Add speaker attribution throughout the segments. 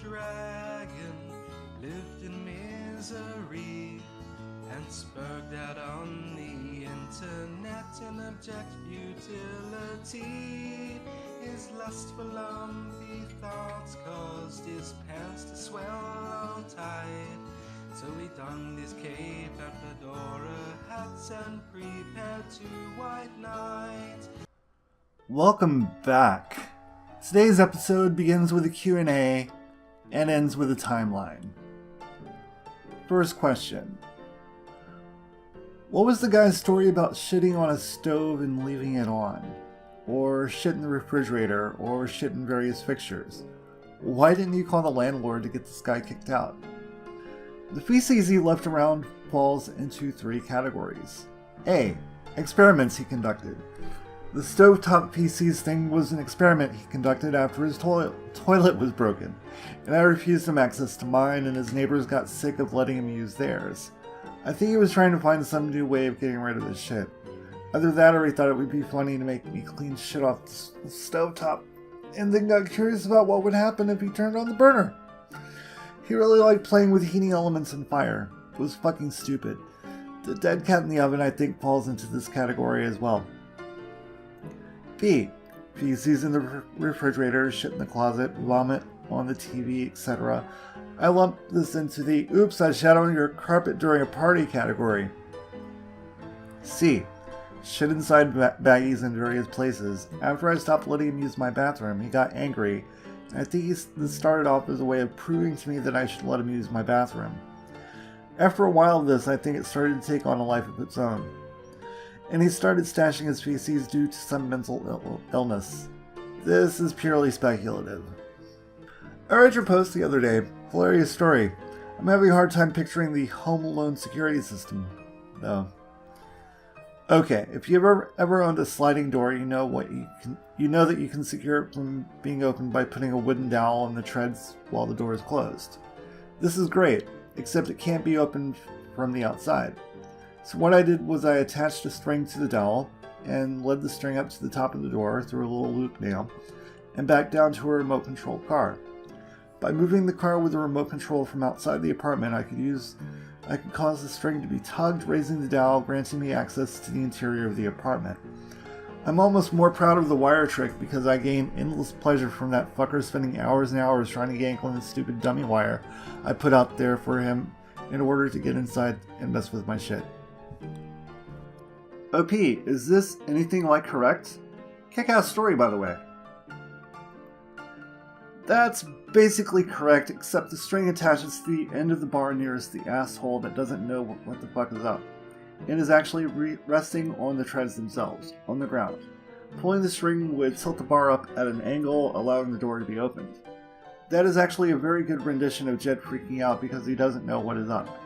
Speaker 1: dragon lived in misery and spoke out on the internet in abject futility. His lustful lumpy thoughts caused his pants to swell all tight. So he donned his cape and fedora hats and prepared to white night.
Speaker 2: Welcome back. Today's episode begins with a Q&A and ends with a timeline. First question. What was the guy's story about shitting on a stove and leaving it on? Or shit in the refrigerator, or shit in various fixtures? Why didn't you call the landlord to get this guy kicked out? The feces he left around falls into three categories. A. Experiments he conducted. The stovetop feces thing was an experiment he conducted after his toilet was broken, and I refused him access to mine, and his neighbors got sick of letting him use theirs. I think he was trying to find some new way of getting rid of this shit. Either that or he thought it would be funny to make me clean shit off the stovetop, and then got curious about what would happen if he turned on the burner. He really liked playing with heating elements and fire. It was fucking stupid. The dead cat in the oven, I think, falls into this category as well. B. Feces in the refrigerator, shit in the closet, vomit on the TV, etc. I lump this into the oops, I shat on your carpet during a party category. C. Shit inside baggies in various places. After I stopped letting him use my bathroom, he got angry. I think this started off as a way of proving to me that I should let him use my bathroom. After a while of this, I think it started to take on a life of its own. And he started stashing his feces due to some mental illness. This is purely speculative. I read your post the other day. Hilarious story. I'm having a hard time picturing the Home Alone security system, though. Okay, if you ever owned a sliding door, you know that you can secure it from being opened by putting a wooden dowel on the treads while the door is closed. This is great, except it can't be opened from the outside. So what I did was I attached a string to the dowel and led the string up to the top of the door through a little loop nail and back down to a remote controlled car. By moving the car with a remote control from outside the apartment, I could cause the string to be tugged, raising the dowel, granting me access to the interior of the apartment. I'm almost more proud of the wire trick because I gain endless pleasure from that fucker spending hours and hours trying to yank on the stupid dummy wire I put out there for him in order to get inside and mess with my shit. OP, is this anything like correct? Kick-ass story, by the way. That's basically correct, except the string attaches to the end of the bar nearest the asshole that doesn't know what the fuck is up. It is actually resting on the treads themselves, on the ground. Pulling the string would tilt the bar up at an angle, allowing the door to be opened. That is actually a very good rendition of Jed freaking out because he doesn't know what is up.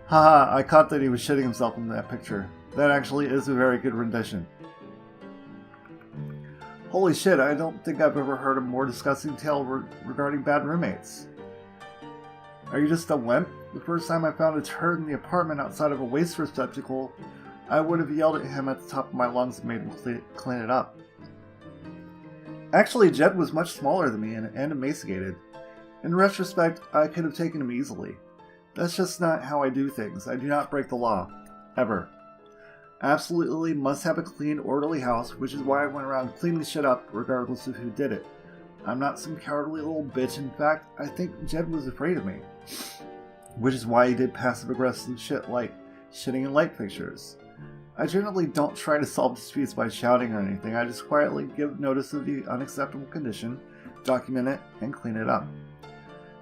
Speaker 2: Haha, I caught that he was shitting himself in that picture. That actually is a very good rendition. Holy shit, I don't think I've ever heard a more disgusting tale regarding bad roommates. Are you just a wimp? The first time I found a turd in the apartment outside of a waste receptacle, I would have yelled at him at the top of my lungs and made him clean it up. Actually, Jed was much smaller than me and emaciated. In retrospect, I could have taken him easily. That's just not how I do things. I do not break the law. Ever. Absolutely must have a clean, orderly house, which is why I went around cleaning shit up regardless of who did it. I'm not some cowardly little bitch. In fact, I think Jed was afraid of me. Which is why he did passive-aggressive shit like shitting in light fixtures. I generally don't try to solve disputes by shouting or anything. I just quietly give notice of the unacceptable condition, document it, and clean it up.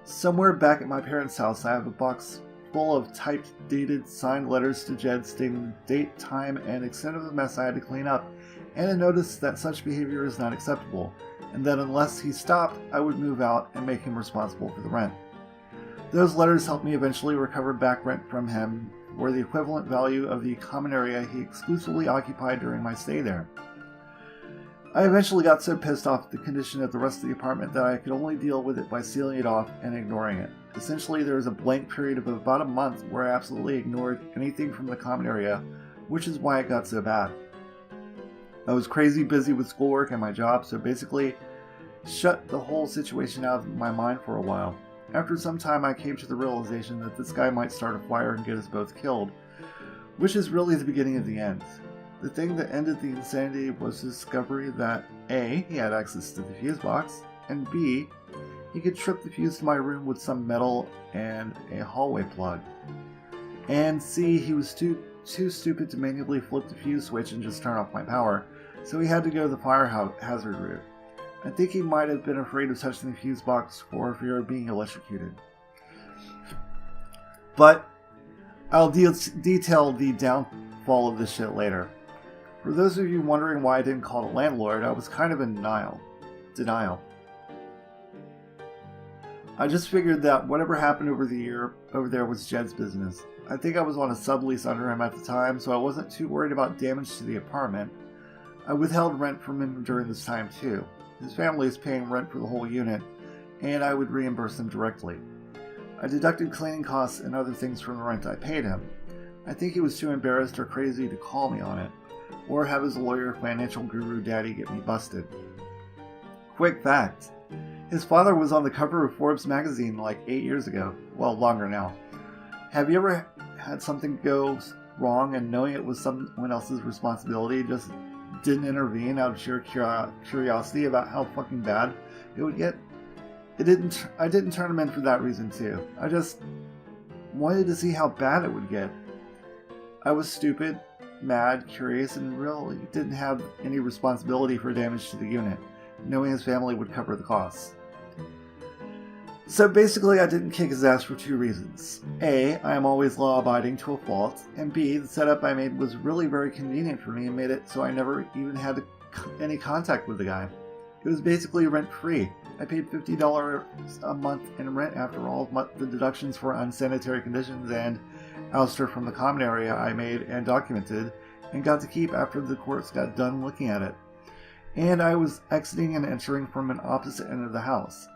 Speaker 2: Somewhere back at my parents' house, I have a box full of typed, dated, signed letters to Jed stating the date, time, and extent of the mess I had to clean up, and a notice that such behavior is not acceptable, and that unless he stopped, I would move out and make him responsible for the rent. Those letters helped me eventually recover back rent from him, or the equivalent value of the common area he exclusively occupied during my stay there. I eventually got so pissed off at the condition of the rest of the apartment that I could only deal with it by sealing it off and ignoring it. Essentially, there was a blank period of about a month where I absolutely ignored anything from the common area, which is why it got so bad. I was crazy busy with schoolwork and my job, so basically shut the whole situation out of my mind for a while. After some time, I came to the realization that this guy might start a fire and get us both killed, which is really the beginning of the end. The thing that ended the insanity was the discovery that A, he had access to the fuse box, and B, he could trip the fuse to my room with some metal and a hallway plug. And C, he was too stupid to manually flip the fuse switch and just turn off my power, so he had to go the fire hazard route. I think he might have been afraid of touching the fuse box for fear of being electrocuted. But I'll detail the downfall of this shit later. For those of you wondering why I didn't call the landlord, I was kind of in denial. I just figured that whatever happened over there was Jed's business. I think I was on a sublease under him at the time, so I wasn't too worried about damage to the apartment. I withheld rent from him during this time too. His family is paying rent for the whole unit, and I would reimburse them directly. I deducted cleaning costs and other things from the rent I paid him. I think he was too embarrassed or crazy to call me on it, or have his lawyer financial guru daddy get me busted. Quick fact. His father was on the cover of Forbes magazine like 8 years ago. Well, longer now. Have you ever had something go wrong and knowing it was someone else's responsibility just didn't intervene out of sheer curiosity about how fucking bad it would get? I didn't turn him in for that reason too. I just wanted to see how bad it would get. I was stupid, mad, curious, and really didn't have any responsibility for damage to the unit, knowing his family would cover the costs. So basically I didn't kick his ass for 2 reasons. A, I am always law-abiding to a fault, and B, the setup I made was really very convenient for me and made it so I never even had any contact with the guy. It was basically rent-free. I paid $50 a month in rent after all of the deductions for unsanitary conditions and ouster from the common area I made and documented, and got to keep after the courts got done looking at it. And I was exiting and entering from an opposite end of the house.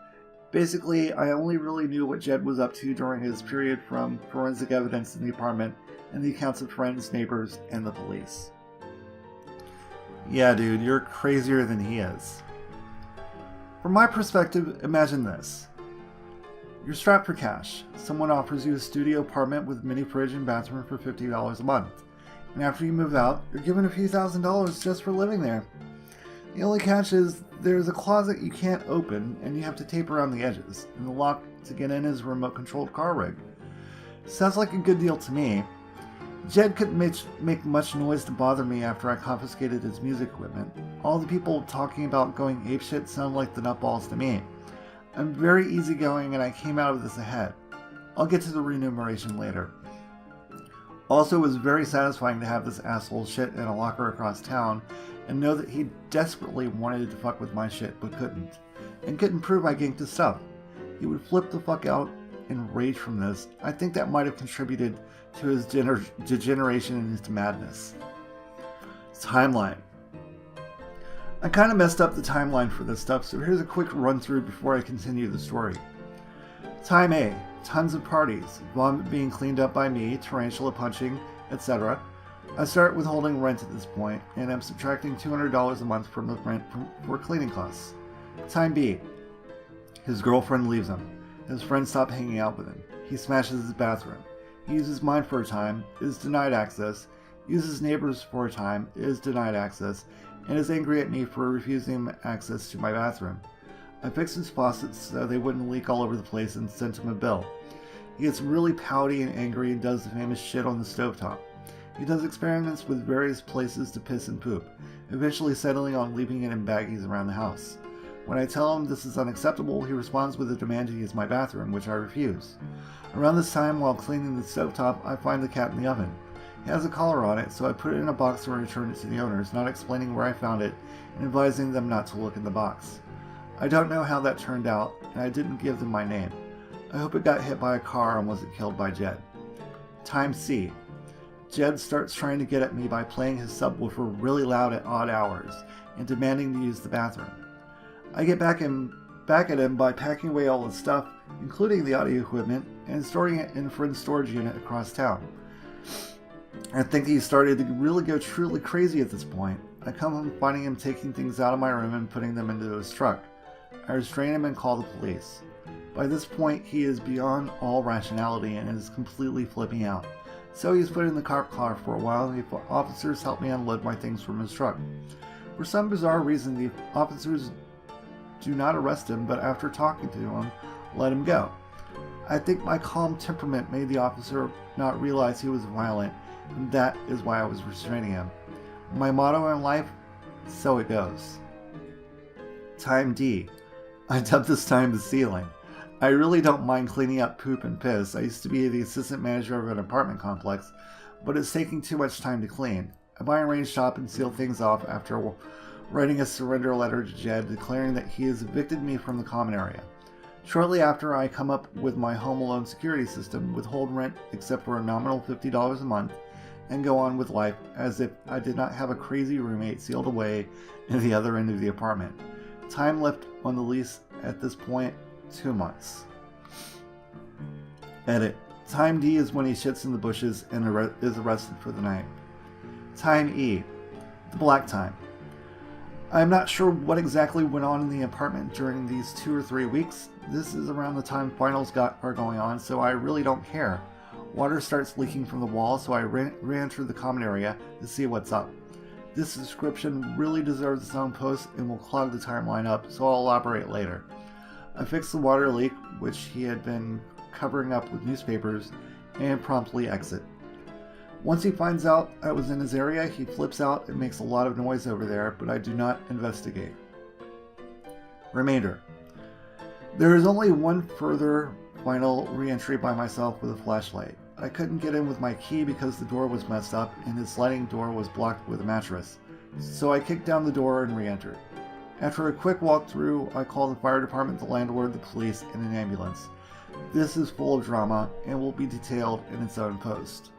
Speaker 2: Basically, I only really knew what Jed was up to during his period from forensic evidence in the apartment and the accounts of friends, neighbors, and the police. Yeah, dude, you're crazier than he is. From my perspective, imagine this. You're strapped for cash. Someone offers you a studio apartment with mini fridge and bathroom for $50 a month. And after you move out, you're given a few $1,000s just for living there. The only catch is there's a closet you can't open and you have to tape around the edges, and the lock to get in is a remote-controlled car rig. Sounds like a good deal to me. Jed couldn't make much noise to bother me after I confiscated his music equipment. All the people talking about going apeshit sound like the nutballs to me. I'm very easygoing and I came out of this ahead. I'll get to the remuneration later. Also, it was very satisfying to have this asshole shit in a locker across town and know that he desperately wanted to fuck with my shit but couldn't. And couldn't prove I ganked his stuff. He would flip the fuck out in rage from this. I think that might have contributed to his degeneration and his madness. Timeline. I kind of messed up the timeline for this stuff, so here's a quick run through before I continue the story. Time A. Tons of parties, vomit being cleaned up by me, tarantula punching, etc. I start withholding rent at this point, and I'm subtracting $200 a month from the rent for cleaning costs. Time B. His girlfriend leaves him. His friends stop hanging out with him. He smashes his bathroom. He uses mine for a time, is denied access, uses neighbors for a time, is denied access, and is angry at me for refusing him access to my bathroom. I fixed his faucets so they wouldn't leak all over the place and sent him a bill. He gets really pouty and angry and does the famous shit on the stovetop. He does experiments with various places to piss and poop, eventually settling on leaving it in baggies around the house. When I tell him this is unacceptable, he responds with a demand to use my bathroom, which I refuse. Around this time, while cleaning the stovetop, I find the cat in the oven. It has a collar on it, so I put it in a box and return it to the owners, not explaining where I found it and advising them not to look in the box. I don't know how that turned out, and I didn't give them my name. I hope it got hit by a car and wasn't killed by Jed. Time C. Jed starts trying to get at me by playing his subwoofer really loud at odd hours and demanding to use the bathroom. I get back at him by packing away all his stuff, including the audio equipment, and storing it in a friend's storage unit across town. I think he started to really go truly crazy at this point. I come home finding him taking things out of my room and putting them into his truck. I restrain him and call the police. By this point, he is beyond all rationality and is completely flipping out. So he's put in the cop car for a while, and the officers help me unload my things from his truck. For some bizarre reason, the officers do not arrest him, but after talking to him, let him go. I think my calm temperament made the officer not realize he was violent, and that is why I was restraining him. My motto in life, so it goes. Time D. I dubbed this time the ceiling. I really don't mind cleaning up poop and piss. I used to be the assistant manager of an apartment complex, but it's taking too much time to clean. I buy and range shop and seal things off after writing a surrender letter to Jed declaring that he has evicted me from the common area. Shortly after, I come up with my home alone security system, withhold rent except for a nominal $50 a month, and go on with life as if I did not have a crazy roommate sealed away in the other end of the apartment. Time left on the lease at this point, 2 months. Edit. Time D is when he shits in the bushes and is arrested for the night. Time E. The black time. I'm not sure what exactly went on in the apartment during these 2 or 3 weeks. This is around the time finals are going on, so I really don't care. Water starts leaking from the wall, so I re-enter the common area to see what's up. This description really deserves its own post and will clog the timeline up, so I'll elaborate later. I fix the water leak, which he had been covering up with newspapers, and promptly exit. Once he finds out I was in his area, he flips out and makes a lot of noise over there, but I do not investigate. Remainder. There is only one further final re-entry by myself with a flashlight. I couldn't get in with my key because the door was messed up and his sliding door was blocked with a mattress, so I kicked down the door and re-entered. After a quick walkthrough, I called the fire department, the landlord, the police, and an ambulance. This is full of drama and will be detailed in its own post.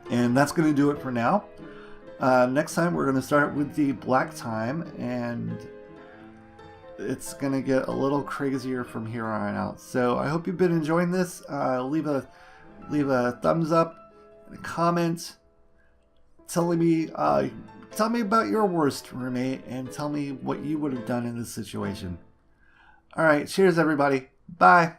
Speaker 2: And that's going to do it for now. Next time we're going to start with the black time, and it's going to get a little crazier from here on out. So I hope you've been enjoying this. Leave a thumbs up, a comment, tell me about your worst roommate, and tell me what you would have done in this situation. All right, cheers everybody. Bye.